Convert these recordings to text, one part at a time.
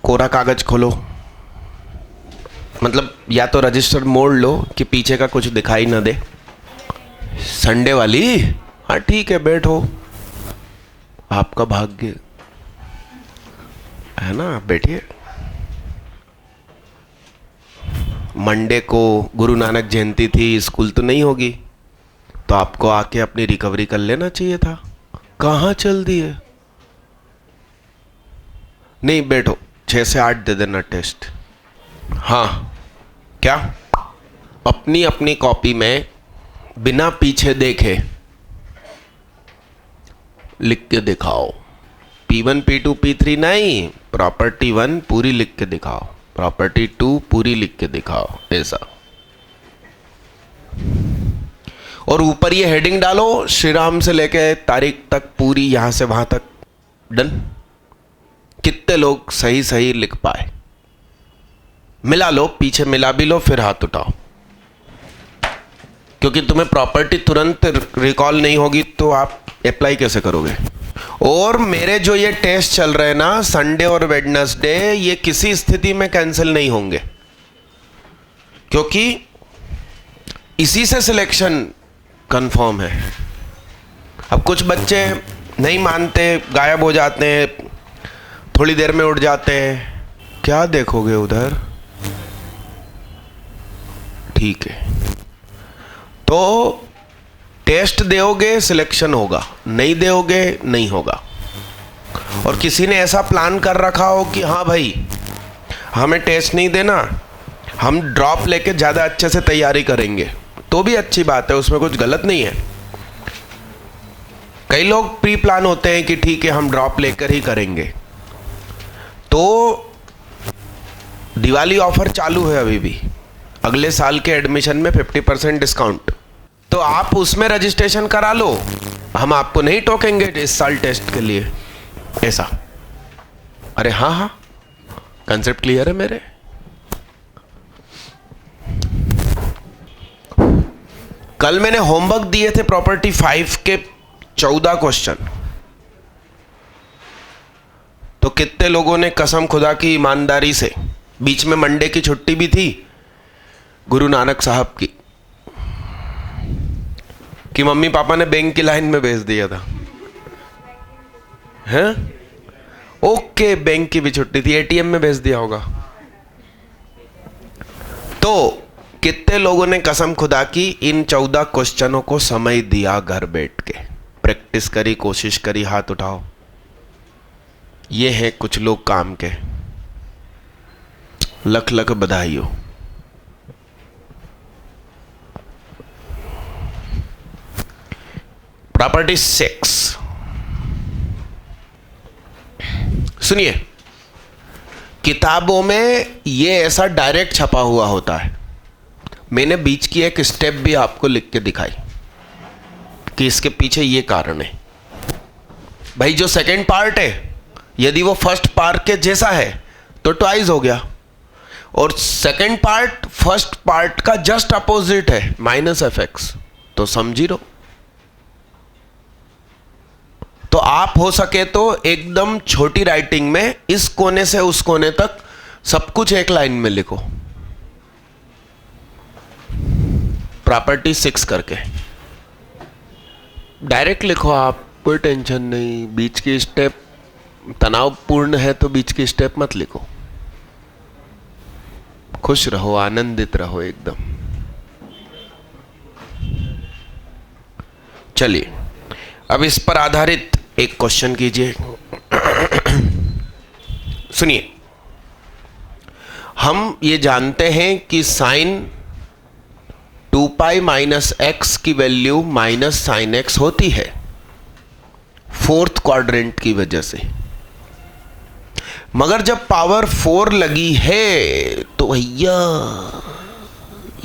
कोरा कागज खोलो, मतलब या तो रजिस्टर मोड़ लो कि पीछे का कुछ दिखाई ना दे। संडे वाली, हाँ ठीक है, बैठो, आपका भाग्य है ना, बैठिए। मंडे को गुरु नानक जयंती थी, स्कूल तो नहीं होगी, तो आपको आके अपनी रिकवरी कर लेना चाहिए था। कहाँ चल दिए? नहीं, बैठो, 6 से 8 दे देना टेस्ट। हाँ, क्या? अपनी अपनी कॉपी में बिना पीछे देखे लिख के दिखाओ। P1 P2 P3 नहीं, प्रॉपर्टी 1 पूरी लिख के दिखाओ, प्रॉपर्टी 2 पूरी लिख के दिखाओ, ऐसा। और ऊपर ये हेडिंग डालो, श्री राम से लेके तारीख तक पूरी, यहां से वहां तक। डन? कितने लोग सही सही लिख पाए? मिला लो, पीछे मिला भी लो, फिर हाथ उठाओ, क्योंकि तुम्हें प्रॉपर्टी तुरंत रिकॉल नहीं होगी तो आप अप्लाई कैसे करोगे। और मेरे जो ये टेस्ट चल रहे हैं ना, संडे और वेडनेसडे, ये किसी स्थिति में कैंसिल नहीं होंगे, क्योंकि इसी से सिलेक्शन कंफर्म है। अब कुछ बच्चे नहीं मानते, गायब हो जाते हैं, थोड़ी देर में उठ जाते हैं, क्या देखोगे उधर? ठीक है, तो टेस्ट दोगे सिलेक्शन होगा, नहीं दोगे नहीं होगा। और किसी ने ऐसा प्लान कर रखा हो कि हाँ भाई हमें टेस्ट नहीं देना, हम ड्रॉप लेके ज़्यादा अच्छे से तैयारी करेंगे, तो भी अच्छी बात है, उसमें कुछ गलत नहीं है। कई लोग प्री प्लान होते हैं कि ठीक है हम ड्रॉप लेकर ही करेंगे। तो दिवाली ऑफर चालू है अभी भी, अगले साल के एडमिशन में 50% डिस्काउंट, तो आप उसमें रजिस्ट्रेशन करा लो, हम आपको नहीं टोकेंगे इस साल टेस्ट के लिए, ऐसा। अरे हाँ हाँ, कंसेप्ट क्लियर है मेरे। कल मैंने होमवर्क दिए थे प्रॉपर्टी 5 के 14 क्वेश्चन, तो कितने लोगों ने कसम खुदा की ईमानदारी से, बीच में मंडे की छुट्टी भी थी गुरु नानक साहब की, कि मम्मी पापा ने बैंक की लाइन में भेज दिया था, हैं? ओके, बैंक की भी छुट्टी थी, एटीएम में भेज दिया होगा। तो कितने लोगों ने कसम खुदा की इन 14 क्वेश्चनों को समय दिया, घर बैठ के प्रैक्टिस करी, कोशिश करी? हाथ उठाओ। ये है कुछ लोग काम के, लख लख बधाई हो। प्रॉपर्टी 6, सुनिए, किताबों में ये ऐसा डायरेक्ट छपा हुआ होता है, मैंने बीच की एक स्टेप भी आपको लिख के दिखाई कि इसके पीछे ये कारण है। भाई जो सेकंड पार्ट है, यदि वो फर्स्ट पार्ट के जैसा है तो ट्वाइस हो गया, और सेकंड पार्ट फर्स्ट पार्ट का जस्ट अपोजिट है, -fx, तो समझी लो। तो आप हो सके तो एकदम छोटी राइटिंग में इस कोने से उस कोने तक सब कुछ एक लाइन में लिखो, प्रॉपर्टी 6 करके डायरेक्ट लिखो आप, कोई टेंशन नहीं। बीच की स्टेप तनावपूर्ण है तो बीच की स्टेप मत लिखो, खुश रहो, आनंदित रहो एकदम। चलिए, अब इस पर आधारित एक क्वेश्चन कीजिए। सुनिए, हम ये जानते हैं कि साइन 2 पाई माइनस एक्स की वैल्यू माइनस साइन एक्स होती है, फोर्थ क्वाड्रेंट की वजह से। मगर जब पावर 4 लगी है तो भैया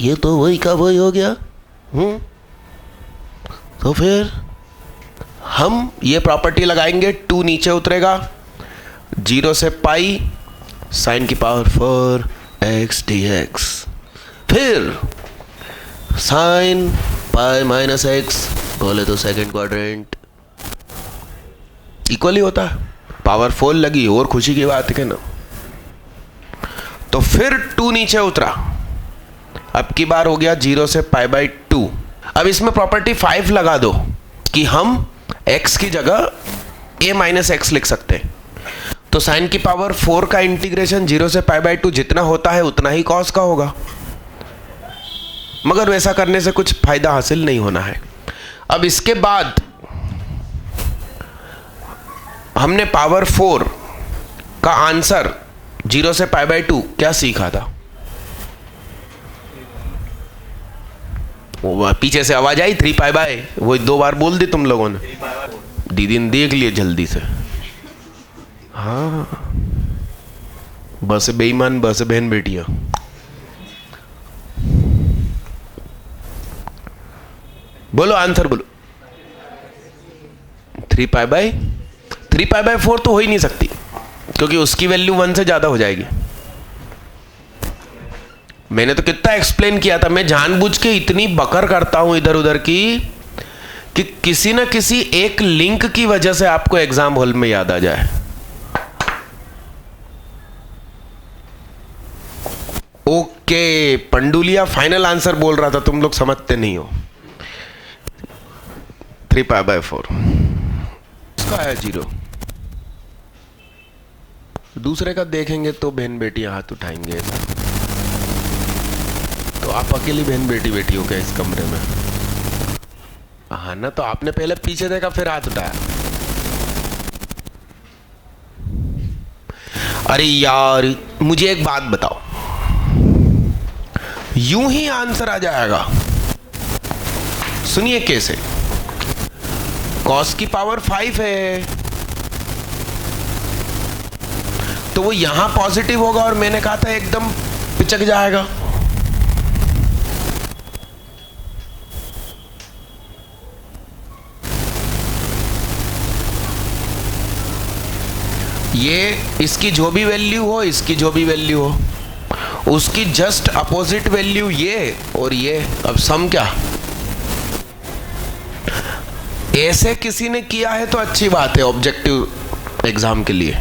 ये तो वही का वही हो गया। तो फिर हम ये प्रॉपर्टी लगाएंगे, 2 नीचे उतरेगा, 0 से पाई साइन की पावर 4 एक्स डी एक्स, फिर साइन पाई माइनस एक्स, बोले तो सेकेंड क्वाड्रेंट इक्वली होता है। पावर 4 लगी और खुशी की बात है ना। तो फिर 2 नीचे उतरा, अब की बार हो गया 0 से π/2। अब इसमें प्रॉपर्टी 5 लगा दो कि हम x की जगह a - x लिख सकते हैं। तो sin की पावर 4 का इंटीग्रेशन 0 से π/2 जितना होता है उतना ही cos का होगा, मगर वैसा करने से कुछ फायदा हासिल नहीं होना है। अब इसके बाद हमने पावर 4 का आंसर 0 से π/2 क्या सीखा था? वो पीछे से आवाज आई 3π/, वो 2 बार बोल दी तुम लोगों ने, दीदी ने देख लिए जल्दी से। हाँ, बस बेईमान, बस बहन बेटियां। बोलो आंसर बोलो। 3π/4 तो हो ही नहीं सकती, क्योंकि उसकी वैल्यू 1 से ज्यादा हो जाएगी। मैंने तो कितना एक्सप्लेन किया था, मैं जानबूझ के इतनी बकर करता हूं इधर उधर की कि किसी ना किसी एक लिंक की वजह से आपको एग्जाम हॉल में याद आ जाए। ओके, पंडुलिया फाइनल आंसर बोल रहा था, तुम लोग समझते नहीं हो। 3π/4 इसका है 0। दूसरे का देखेंगे तो बहन बेटियां हाथ उठाएंगे, तो आप अकेली बहन बेटी हो क्या इस कमरे में? हाँ ना, तो आपने पहले पीछे देखा फिर हाथ उठाया। अरे यार, मुझे एक बात बताओ, यूं ही आंसर आ जाएगा? सुनिए कैसे। cos की पावर 5 है, तो वो यहां पॉजिटिव होगा, और मैंने कहा था एकदम पिचक जाएगा। ये इसकी जो भी वैल्यू हो, इसकी जो भी वैल्यू हो, उसकी जस्ट अपोजिट वैल्यू ये और ये। अब सम क्या? ऐसे किसी ने किया है तो अच्छी बात है ऑब्जेक्टिव एग्जाम के लिए,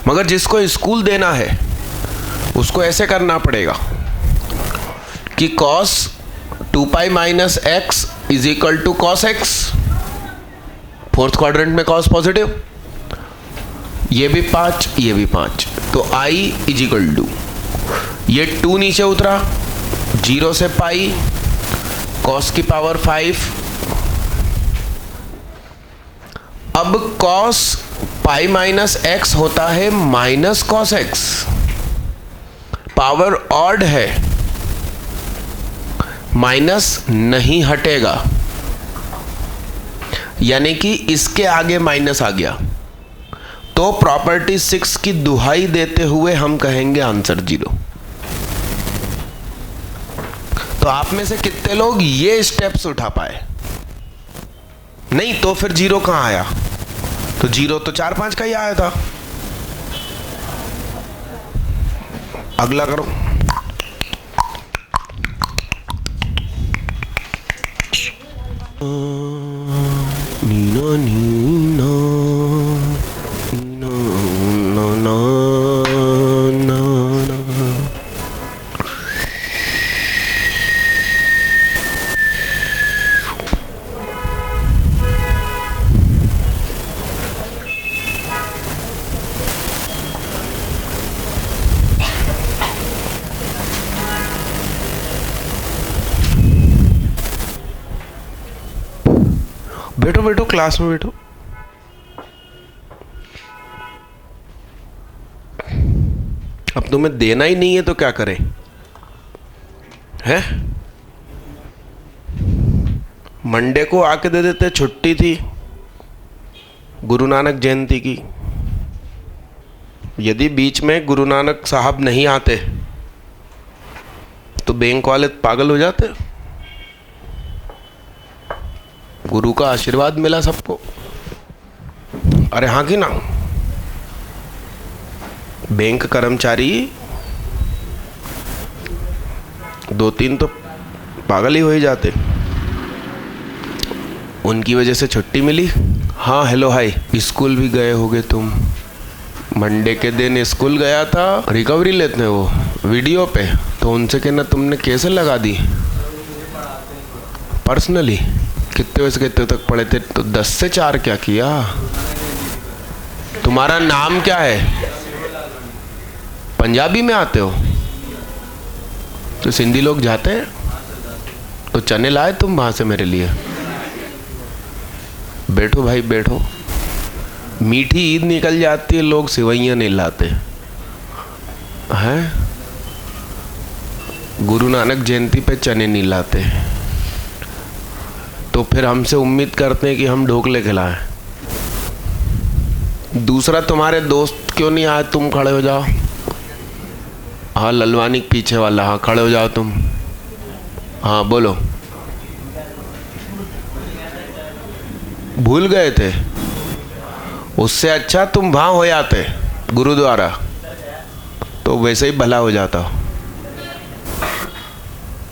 मगर जिसको स्कूल देना है उसको ऐसे करना पड़ेगा कि cos 2π - x is equal to cos x। Fourth quadrant में cos पॉजिटिव, ये भी 5, ये भी 5, तो I इज इक्वल टू, ये 2 नीचे उतरा, 0 से π, cos की पावर 5। अब cos π - x होता है minus cos x, power odd है, माइनस नहीं हटेगा, यानी कि इसके आगे माइनस आ गया, तो प्रॉपर्टी 6 की दुहाई देते हुए हम कहेंगे आंसर 0। तो आप में से कितने लोग ये स्टेप्स उठा पाए? नहीं तो फिर 0 कहां आया? तो 0 तो 4 5 का ही आया था। अगला करो। नीना नीना नीना ना ना ना। बैठो बैठो, क्लास में बैठो। अब तुम्हें देना ही नहीं है तो क्या करें? है मंडे को आके दे देते, छुट्टी थी गुरु नानक जयंती की। यदि बीच में गुरु नानक साहब नहीं आते तो बैंक वाले पागल हो जाते। गुरु का आशीर्वाद मिला सबको। अरे हाँ कि ना? बैंक कर्मचारी 2-3 तो पागल ही हो ही जाते। उनकी वजह से छुट्टी मिली। हाँ हेलो हाय, स्कूल भी गए होगे तुम, मंडे के दिन स्कूल गया था, रिकवरी लेते हैं वो वीडियो पे, तो उनसे कहना तुमने कैसे लगा दी पर्सनली, कितने बजे कितने तक पढ़े थे? तो 10 से 4 क्या किया? तुम्हारा नाम क्या है? पंजाबी में आते हो तो सिंधी लोग जाते हैं, तो चने लाए तुम वहां से मेरे लिए? बैठो भाई बैठो, मीठी ईद निकल जाती है, लोग सिवैयां नहीं लाते हैं, गुरु नानक जयंती पे चने नहीं लाते, तो फिर हमसे उम्मीद करते हैं कि हम ढोकले खिलाएं। दूसरा, तुम्हारे दोस्त क्यों नहीं आए? तुम खड़े हो जाओ। हाँ ललवानी पीछे वाला, हाँ खड़े हो जाओ तुम। हाँ बोलो। भूल गए थे? उससे अच्छा तुम वहाँ हो जाते गुरुद्वारा, तो वैसे ही भला हो जाता।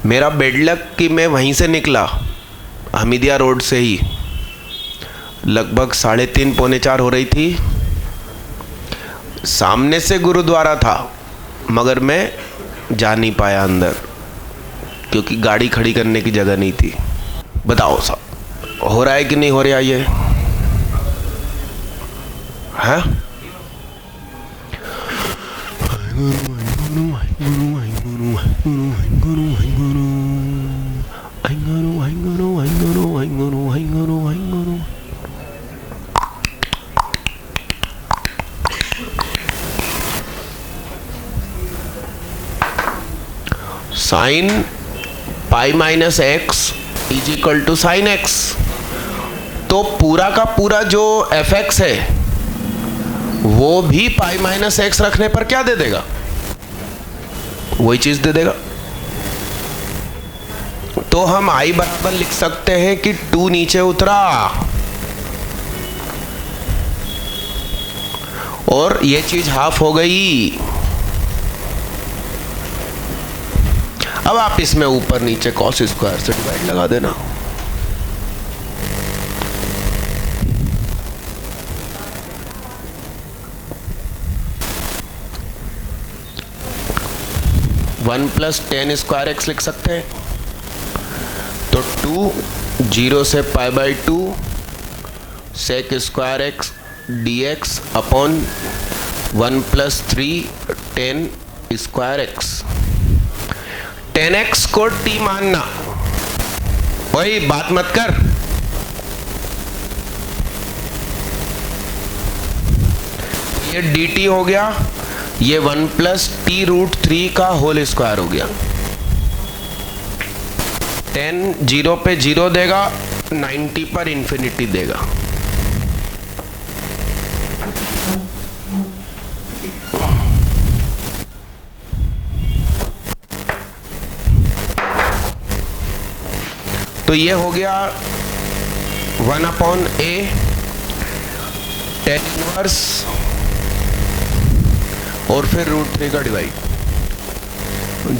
मेरा बेड लक कि मैं वहीं से निकला, हमीदिया रोड से ही, लगभग 3:30 पौने 4 हो रही थी। सामने से गुरुद्वारा था मगर मैं जा नहीं पाया अंदर, क्योंकि गाड़ी खड़ी करने की जगह नहीं थी। बताओ साहब, हो रहा है कि नहीं हो रहा ये? हाँ sine pi minus x is equal to sine x. तो पूरा का पूरा जो एफ एक्स है वो भी पाई माइनस एक्स रखने पर क्या दे देगा? वही चीज दे देगा। तो हम आई बराबर लिख सकते हैं कि 2 नीचे उतरा और ये चीज हाफ हो गई। अब आप इसमें ऊपर नीचे कॉस स्क्वायर से डिवाइड लगा देना। One plus ten square x लिख सकते हैं। तो 2 0 से π/2 sec square x d x upon 1 + 3 10 square x. 10x को t मानना, वही बात मत कर। ये dt हो गया, ये 1 + t√3 का होल स्क्वायर हो गया। 10 0 पे 0 देगा, 90 पर इंफिनिटी देगा। तो ये हो गया 1/a tan इनवर्स और फिर √3 का डिवाइड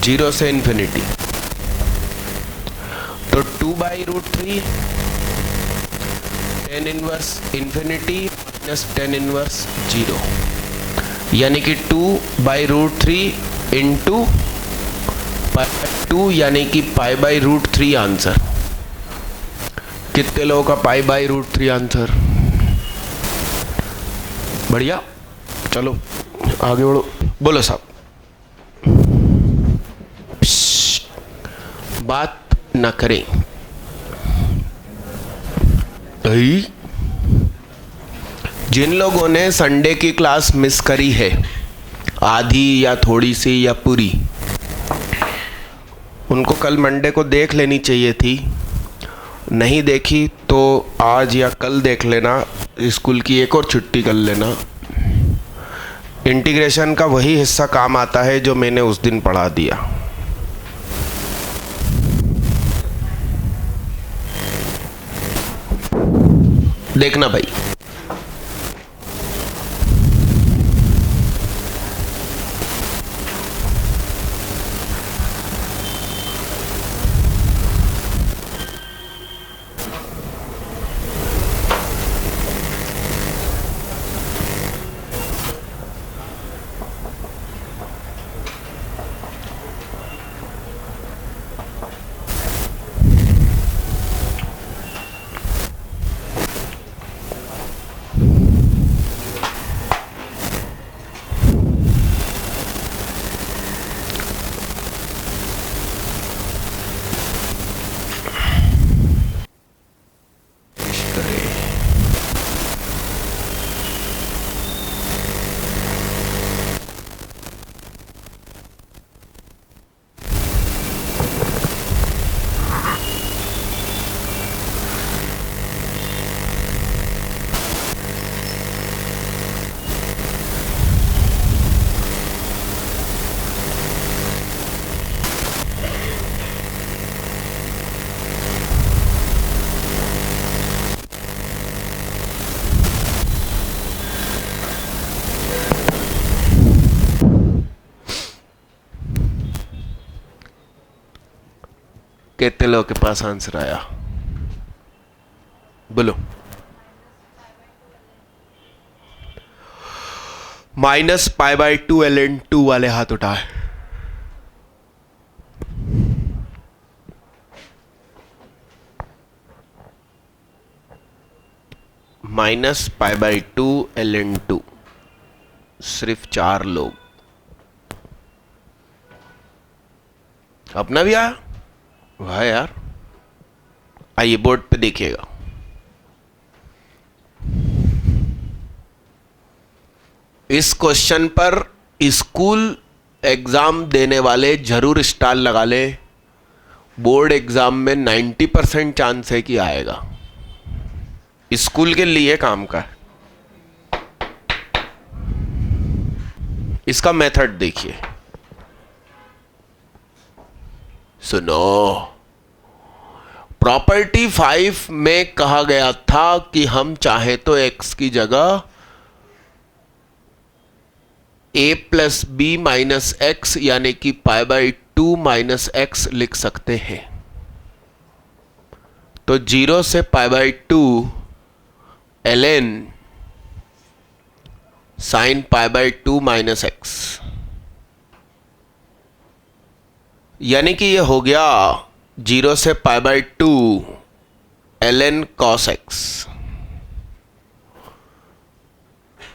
0 से इंफिनिटी। तो 2/√3 tan inverse infinity minus tan inverse 0, यानी कि 2/√3 इंटू π/2, यानी कि π/√3 आंसर। कितने लोगों का π/√3 आंसर? बढ़िया, चलो आगे बढ़ो। बोलो साहब, बात ना करें। जिन लोगों ने संडे की क्लास मिस करी है, आधी या थोड़ी सी या पूरी, उनको कल मंडे को देख लेनी चाहिए थी। नहीं देखी तो आज या कल देख लेना, स्कूल की एक और छुट्टी कर लेना। इंटीग्रेशन का वही हिस्सा काम आता है जो मैंने उस दिन पढ़ा दिया। देखना भाई। कितने लोगों के पास आंसर आया? बोलो। -π/2 ln2 वाले हाथ उठाए। -π/2 ln2, सिर्फ 4 लोग। अपना भी आया? वाह यार। आइए बोर्ड पे देखिएगा। इस क्वेश्चन पर स्कूल एग्जाम देने वाले जरूर स्टार लगा ले। बोर्ड एग्जाम में 90% चांस है कि आएगा। स्कूल के लिए काम का है। इसका मेथड देखिए, सुनो। प्रॉपर्टी 5 में कहा गया था कि हम चाहे तो x की जगह a+b - x यानी कि π/2 - x लिख सकते हैं। तो 0 से π/2 ln sin π/2 - x, यानी कि ये हो गया 0 से π/2 ln cos x।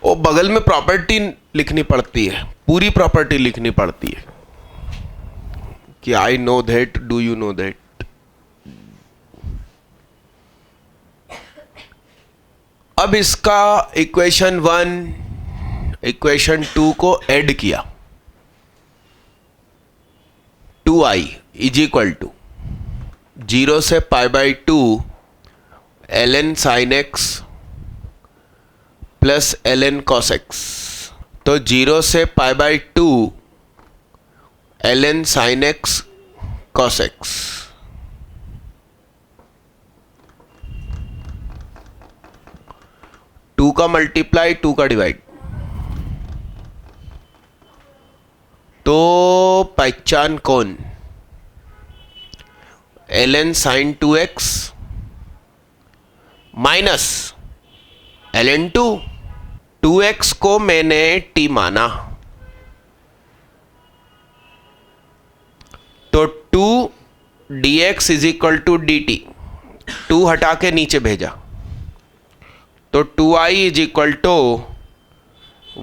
वो बगल में प्रॉपर्टी लिखनी पड़ती है, पूरी प्रॉपर्टी लिखनी पड़ती है कि I know that, do you know that. अब इसका इक्वेशन 1 इक्वेशन 2 को ऐड किया। 2i = 0 से π/2 ln sin x plus ln cos x। तो 0 से π/2 ln sin x cos x। Two का मल्टीप्लाई, 2 का डिवाइड, तो पहचान कौन? ln sin 2x minus ln 2। 2x को मैंने t माना, तो 2 dx = dt। 2 हटा के नीचे भेजा, तो 2i =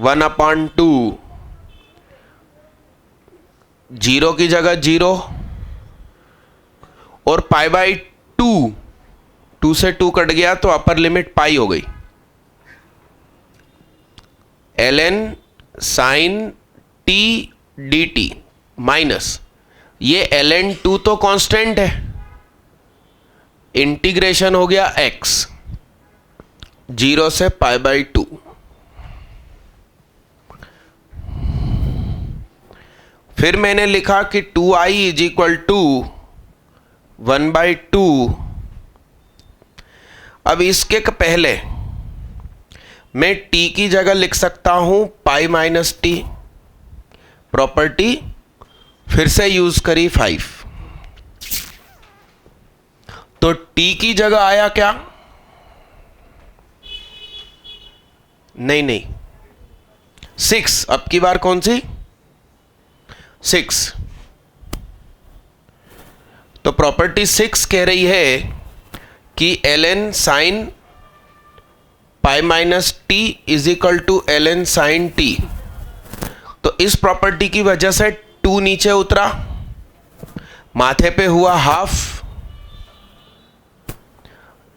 1/2। 0 की जगह 0 और π/2, 2 से 2 कट गया तो अपर लिमिट पाई हो गई। ln sin t dt minus ये ln 2 तो कांस्टेंट है, इंटीग्रेशन हो गया x 0 से π/2। फिर मैंने लिखा कि 2i = 1/2। अब इसके पहले मैं t की जगह लिख सकता हूं π - t। प्रॉपर्टी फिर से यूज करी 5, तो t की जगह आया क्या? नहीं 6। अब की बार कौन सी? 6। तो प्रॉपर्टी 6 कह रही है कि ln sin π - t = ln sin t। तो इस प्रॉपर्टी की वजह से 2 नीचे उतरा, माथे पे हुआ half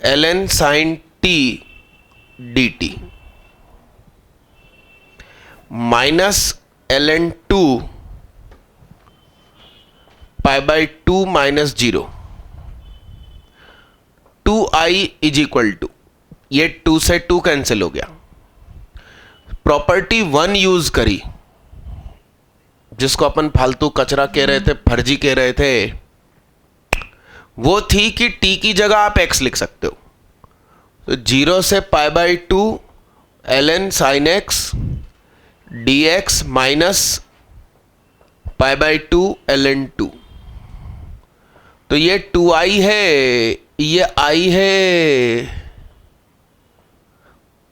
ln sin t dt minus ln 2 π/2 - 0। 2i = ये 2 से 2 कैंसिल हो गया। प्रॉपर्टी 1 यूज करी, जिसको अपन फालतू कचरा कह रहे थे, फर्जी कह रहे थे, वो थी कि t की जगह आप x लिख सकते हो। तो 0 से π/2 ln sin x dx minus π/2 ln 2। तो ये 2i है, ये i है,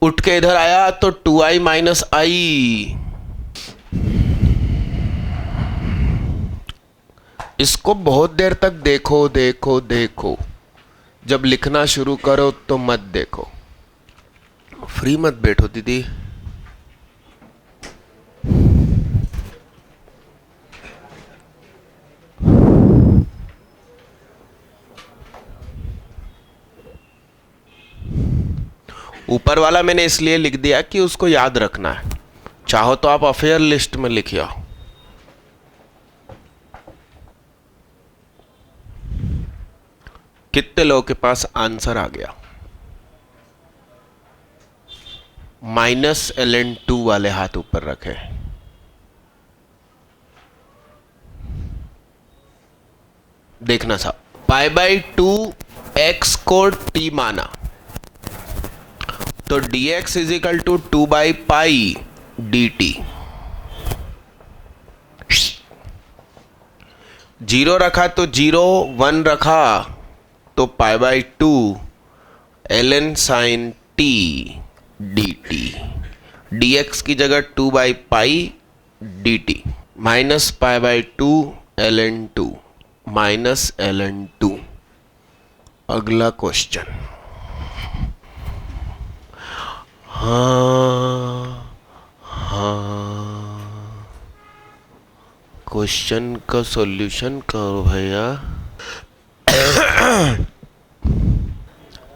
उठ के इधर आया तो 2i माइनस आई। इसको बहुत देर तक देखो देखो देखो, जब लिखना शुरू करो तो मत देखो, फ्री मत बैठो दीदी। ऊपर वाला मैंने इसलिए लिख दिया कि उसको याद रखना है, चाहो तो आप अफेयर लिस्ट में लिखिए। कितने लोगों के पास आंसर आ गया? -ln2 वाले हाथ ऊपर रखे। देखना साहब, π/2 x को t माना तो dx is equal to 2/π dt। 0 रखा तो 0, 1 रखा तो π/2 ln sin t dt। dx की जगह 2/π dt minus π/2 ln 2 minus ln 2। अगला क्वेश्चन। हाँ, क्वेश्चन का सॉल्यूशन करो भैया।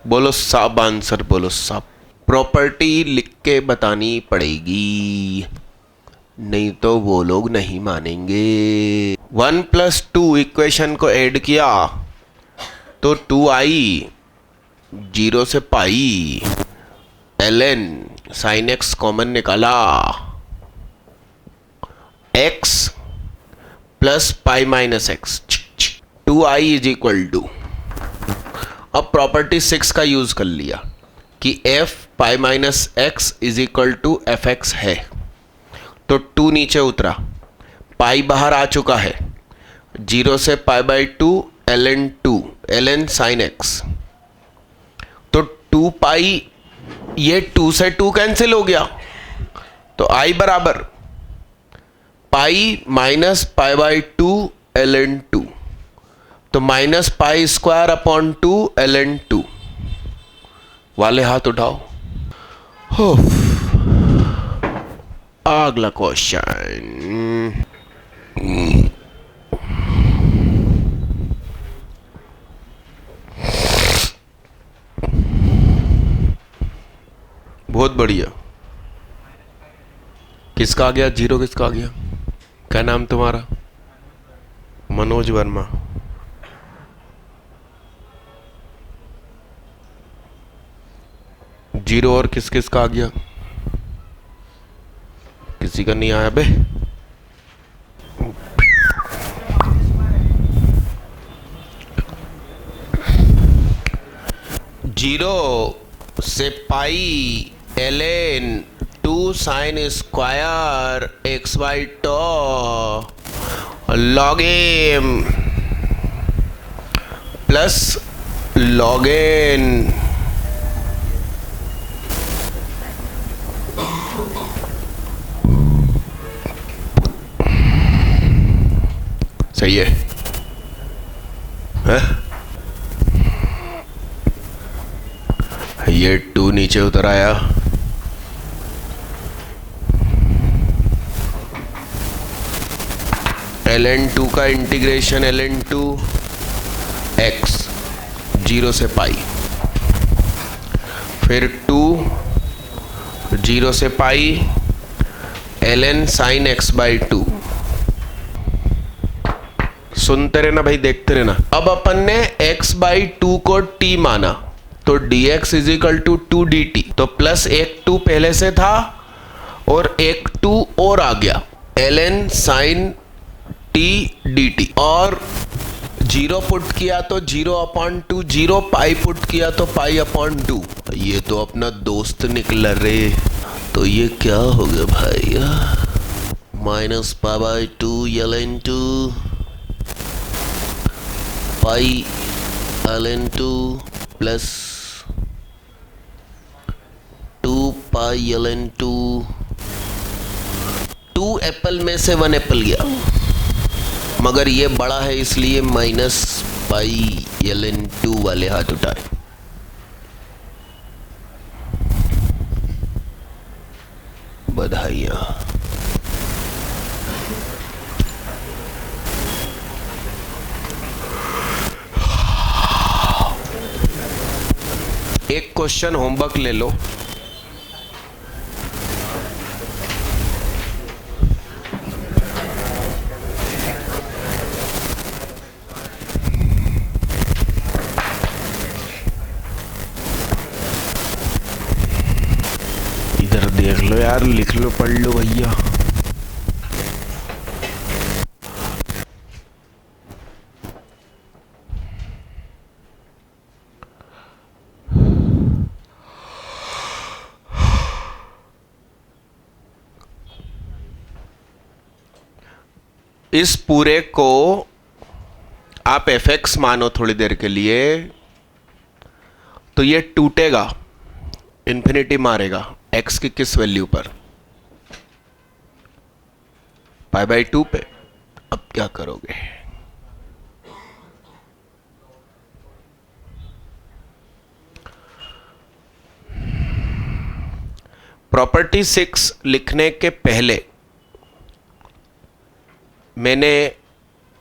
बोलो साहब, आंसर बोलो साहब। प्रॉपर्टी लिख के बतानी पड़ेगी, नहीं तो वो लोग नहीं मानेंगे। 1+2 इक्वेशन को ऐड किया तो 2i, 0 से pi, ln sin x common निकाला, x plus pi minus x, 2i is equal to. अब प्रॉपर्टी 6 का यूज कर लिया कि f pi minus x is equal to f x है, तो 2 नीचे उतरा, पाई बाहर आ चुका है, 0 से π/2 ln 2 ln sin x, तो 2 पाई, ये 2 से 2 कैंसिल हो गया, तो i बराबर पाई माइनस π/2 ln 2, तो minus pi square upon 2 ln 2 वाले हाथ उठाओ। हो, अगला क्वेश्चन। बहुत बढ़िया। किसका आ गया 0? किसका आ गया? क्या नाम तुम्हारा? मनोज वर्मा। जीरो और किस किस का आ गया? किसी का नहीं आया बे। जीरो से pi ln 2 sine square x/τ log m plus log n सही है, ये 2 नीचे उतर आया, ln 2 का इंटीग्रेशन ln 2 x 0 से पाई, फिर 2 0 से पाई ln sin x/2। सुनते रहना भाई, देखते रहना। अब अपन ने x/2 को t माना तो dx is equal to 2 dt, तो प्लस एक 2 पहले से था और एक 2 और आ गया, ln sin t dt, और 0 पुट किया तो 0/2, 0 पाई पुट किया तो π/2। ये तो अपना दोस्त निकला रे। तो ये क्या हो गया भाई? -π/2 ln 2 पाई ln2 प्लस 2 पाई ln2, 2 एप्पल में से 1 एप्पल गया, मगर ये बड़ा है इसलिए माइनस पाई ln2 वाले हाथ उठाए। बधाइयाँ। एक क्वेश्चन होमवर्क ले लो। इधर देख लो यार, लिख लो, पढ़ लो भैया। इस पूरे को आप fx मानो थोड़ी देर के लिए, तो ये टूटेगा, इन्फिनिटी मारेगा x की किस वैल्यू पर? π/2 पे। अब क्या करोगे? प्रॉपर्टी 6 लिखने के पहले मैंने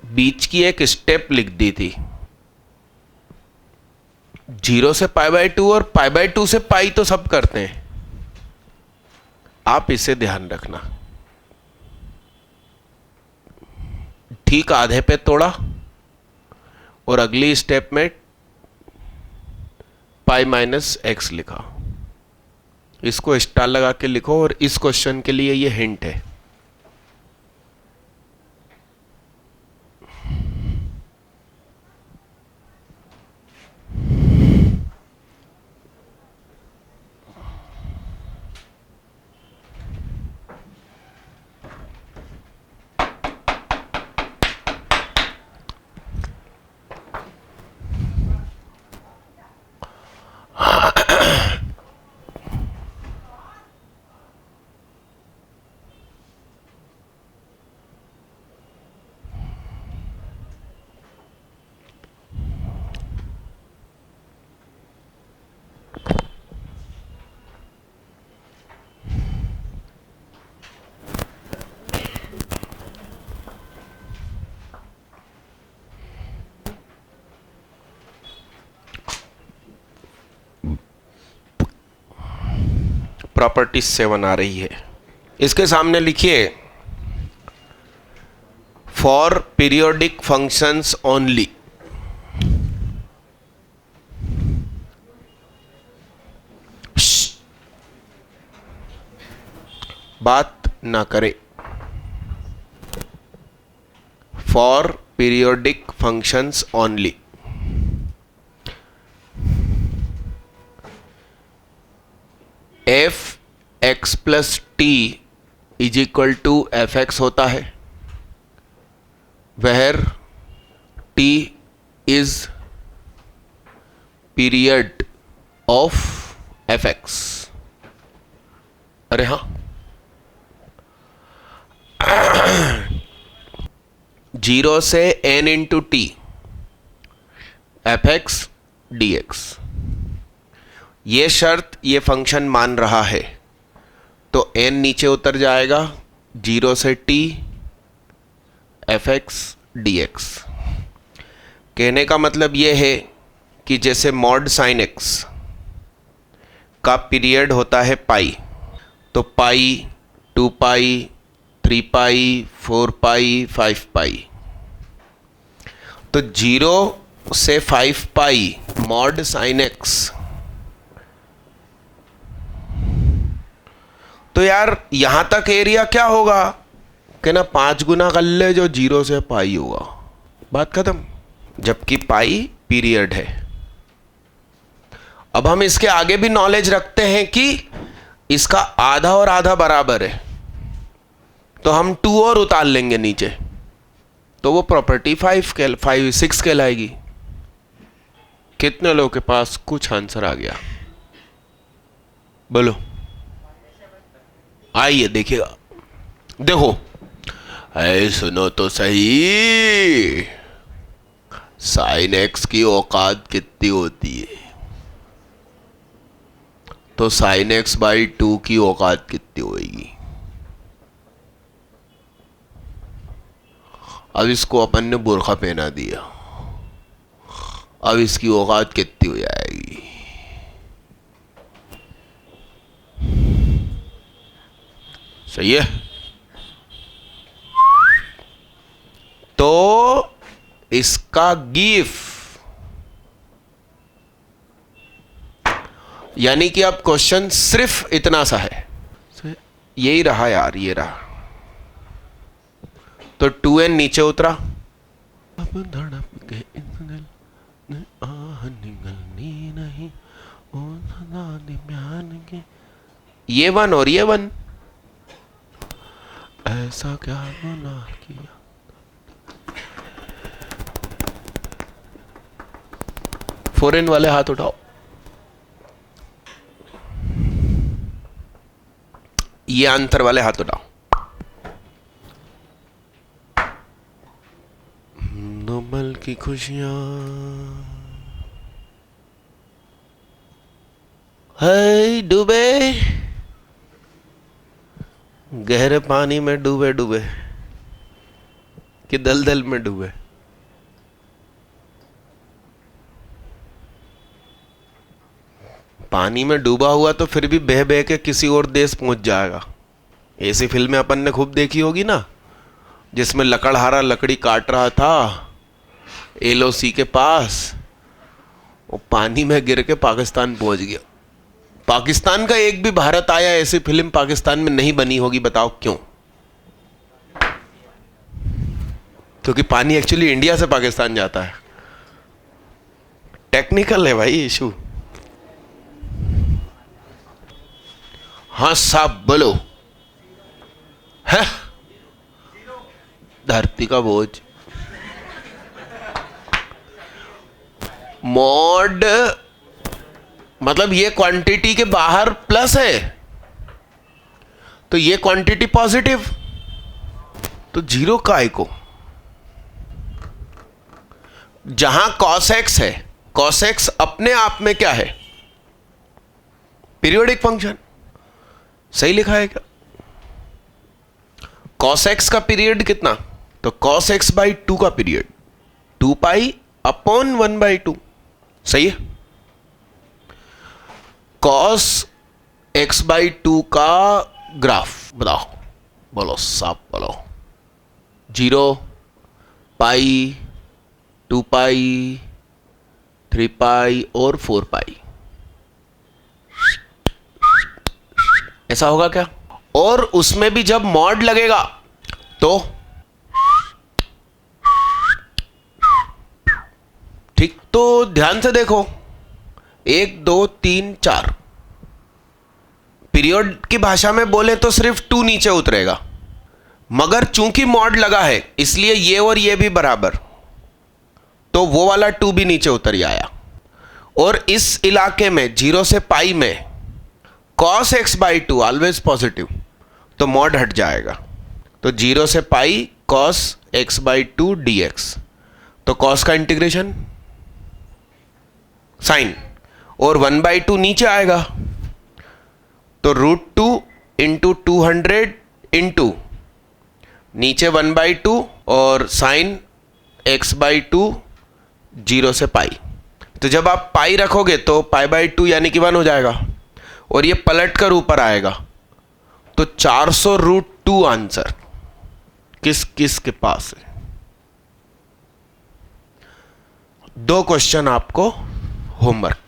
बीच की एक स्टेप लिख दी थी। 0 से π/2 और π/2 से पाई तो सब करते हैं, आप इसे ध्यान रखना। ठीक आधे पे तोड़ा और अगली स्टेप में π-x लिखा। इसको स्टार लगा के लिखो, और इस क्वेश्चन के लिए ये हिंट है। प्रॉपर्टी 7 आ रही है, इसके सामने लिखिए फॉर पीरियोडिक फंक्शंस ओनली। बात ना करे। For periodic functions only. F x plus t is equal to f x होता है, where t is period of f x. अरे हाँ, 0 से n into t f x d x. ये शर्त ये फंक्शन मान रहा है, तो n नीचे उतर जाएगा, 0 से t F x d x. कहने का मतलब ये है कि जैसे मॉड साइन x का पीरियड होता है पाई, तो पाई, 2 पाई, 3 पाई, 4 पाई, 5 पाई, तो 0 से 5 पाई मॉड साइन x। तो यार यहां तक एरिया क्या होगा कि ना 5 गुना कर ले, जो 0 से पाई होगा, बात खत्म। जबकि पाई पीरियड है। अब हम इसके आगे भी नॉलेज रखते हैं कि इसका आधा और आधा बराबर है, तो हम 2 और उतार लेंगे नीचे, तो वो प्रॉपर्टी 6 कहलाएगी। कितने लोगों के पास कुछ आंसर आ गया? बोलो। आइए देखिएगा, देखो, ऐ सुनो तो सही, साइन एक्स की औकात कितनी होती है? तो साइन एक्स बाई 2 की औकात कितनी होगी? अब इसको अपन ने बुर्खा पहना दिया, अब इसकी औकात कितनी हो जाएगी? सही है। तो इसका गिफ, यानी कि अब क्वेश्चन सिर्फ इतना सा है, यही रहा यार, ये रहा। तो 2n नीचे उतरा, अब धड़प के निगलनी नहीं, ये 1 और ये 1, ऐसा क्या गुनाह किया? फॉरेन वाले हाथ उठाओ। ये आंसर वाले हाथ उठाओ। नोबल की खुशियां है डूबे, गहरे पानी में डूबे डूबे कि दलदल में डूबे। पानी में डूबा हुआ तो फिर भी बह बह के किसी और देश पहुंच जाएगा। ऐसी फिल्में अपन ने खूब देखी होगी ना, जिसमें लकड़हारा लकड़ी काट रहा था एलओसी के पास, वो पानी में गिर के पाकिस्तान पहुंच गया। पाकिस्तान का एक भी भारत आया ऐसी फिल्म पाकिस्तान में नहीं बनी होगी, बताओ क्यों? क्योंकि पानी एक्चुअली इंडिया से पाकिस्तान जाता है। टेक्निकल है भाई इशू। हाँ साहब बोलो। है धरती का बोझ। मॉड मतलब ये क्वांटिटी के बाहर प्लस है, तो ये क्वांटिटी पॉजिटिव, तो जीरो काय को। जहां cos x है, cos x अपने आप में क्या है? Periodic function. सही लिखा है क्या? cos x का पीरियड कितना? तो cos x बाई 2 का पीरियड 2 पाई अपॉन 1 बाई 2। सही है। cos x बाई 2 का ग्राफ बताओ, बोलो साफ बोलो। 0, पाई, 2 पाई, 3 पाई और 4 पाई। ऐसा होगा क्या? और उसमें भी जब मॉड लगेगा तो ठीक। तो ध्यान से देखो, 1 2 3 4, पीरियड की भाषा में बोले तो सिर्फ 2 नीचे उतरेगा, मगर चूंकि मॉड लगा है इसलिए ये और ये भी बराबर, तो वो वाला 2 भी नीचे उतर आया। और इस इलाके में 0 से पाई में cos x by 2 always positive, तो मॉड हट जाएगा। तो 0 से पाई cos x बाई 2 dx, तो cos का इंटीग्रेशन साइन, और 1 बाई 2 नीचे आएगा, तो √2 इंटू 200 इंटू नीचे 1 बाई 2 और साइन x बाई 2 0 से पाई। तो जब आप पाई रखोगे तो पाई बाई 2 यानी कि 1 हो जाएगा, और ये पलट कर ऊपर आएगा, तो 400√2 आंसर किस किस के पास है? 2 क्वेश्चन आपको होमवर्क।